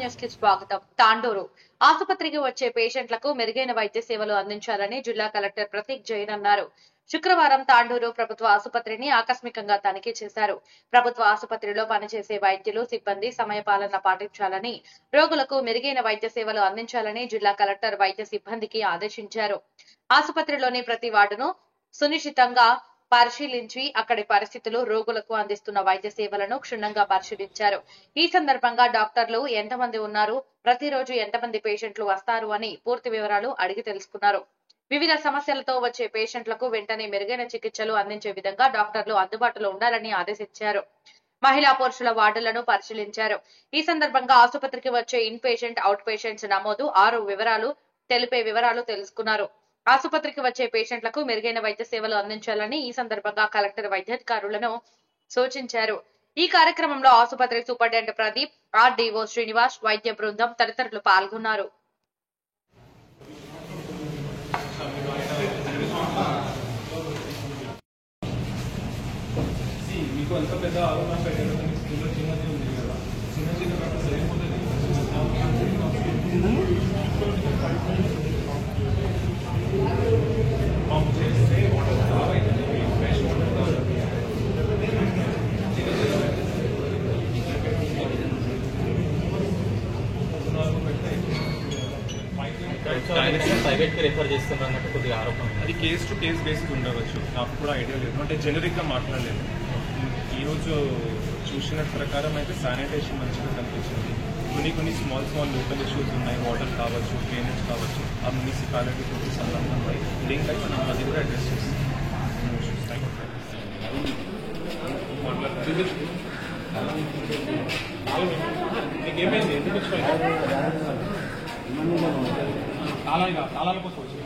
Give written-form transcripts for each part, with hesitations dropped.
News కి స్వాగతం. తాండూరు ఆసుపత్రికి వచ్చే పేషెంట్లకు మెరుగైన వైద్య సేవలు అందించాలని జిల్లా కలెక్టర్ ప్రతీక్ జైన్ అన్నారు. శుక్రవారం తాండూరు ప్రభుత్వ ఆసుపత్రిని ఆకస్మికంగా తనిఖీ చేశారు. ప్రభుత్వ ఆసుపత్రిలో పనిచేసే వైద్యులు, సిబ్బంది సమయపాలన పాటించాలని, రోగులకు మెరుగైన వైద్య సేవలు అందించాలని జిల్లా కలెక్టర్ వైద్య సిబ్బందికి ఆదేశించారు. ఆసుపత్రిలోని ప్రతి వార్డును సునిశితంగా పరిశీలించి అక్కడి పరిస్థితులు, రోగులకు అందిస్తున్న వైద్య సేవలను క్షుణ్ణంగా పరిశీలించారు. ఈ సందర్భంగా డాక్టర్లు ఎంతమంది ఉన్నారు, ప్రతిరోజు ఎంతమంది పేషెంట్లు వస్తారు అని పూర్తి వివరాలు అడిగి తెలుసుకున్నారు. వివిధ సమస్యలతో వచ్చే పేషెంట్లకు వెంటనే మెరుగైన చికిత్సలు అందించే విధంగా డాక్టర్లు అందుబాటులో ఉండాలని ఆదేశించారు. మహిళా పురుషుల వార్డులను పరిశీలించారు. ఈ సందర్భంగా ఆసుపత్రికి వచ్చే ఇన్ పేషెంట్, అవుట్ పేషెంట్స్ నమోదు, 6 వివరాలు తెలిపే వివరాలు తెలుసుకున్నారు. ఆసుపత్రికి వచ్చే పేషెంట్లకు మెరుగైన వైద్య సేవలు అందించాలని ఈ సందర్భంగా కలెక్టర్ వైద్యాధికారులను సూచించారు. ఈ కార్యక్రమంలో ఆసుపత్రి సూపరింటెండెంట్ ప్రదీప్, ఆర్డీఓ శ్రీనివాస్, వైద్య బృందం తదితరులు పాల్గొన్నారు. ప్రైవేట్ కి రిఫర్ చేస్తున్నారు కొద్దిగా ఆరోపణ. అది కేస్ టు కేస్ బేసిస్ ఉండవచ్చు, నాకు కూడా ఐడియా లేదు. అంటే జనరిక్ గా మాట్లాడలేదు. ఈరోజు చూసిన ప్రకారం అయితే శానిటేషన్ మంచిగా కనిపించింది. కొన్ని స్మాల్ లోకల్ ఇష్యూస్ ఉన్నాయి, వాటర్ కావచ్చు, డ్రైనేజ్ కావచ్చు, ఆ మున్సిపాలిటీ తోటి సంబంధం ఉన్నాయి. లింక్ అయి మనం అది కూడా అడ్రస్ చేస్తాం. మీకేమైంది, ఎందుకు తాళాల కోసం వచ్చి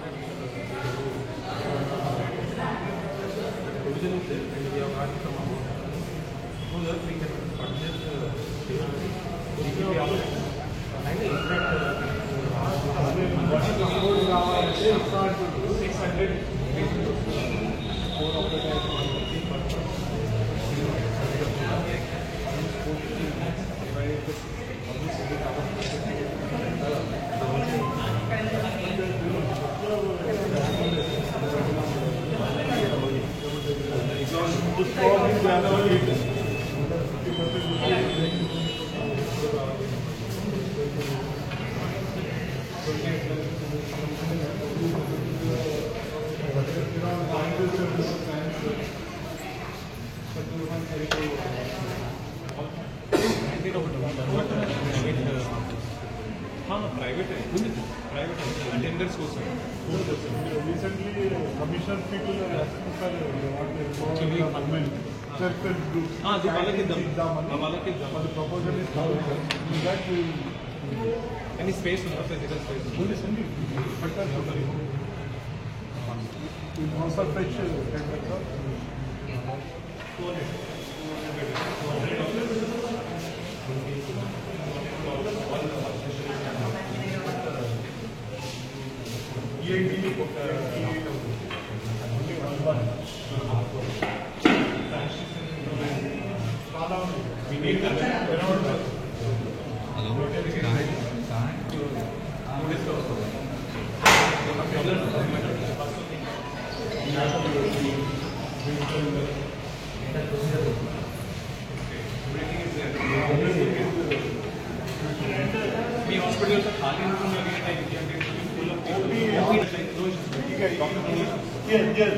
ప్రైవేట్ అటెండర్స్ కోసం recently commissioned people are asking for self-help groups. అది వాళ్ళకి But the proposal is that we any space ఉందా, physical space only we also fetch tenders. Me hospital ఖాళీ ఉంటుంది. Yes.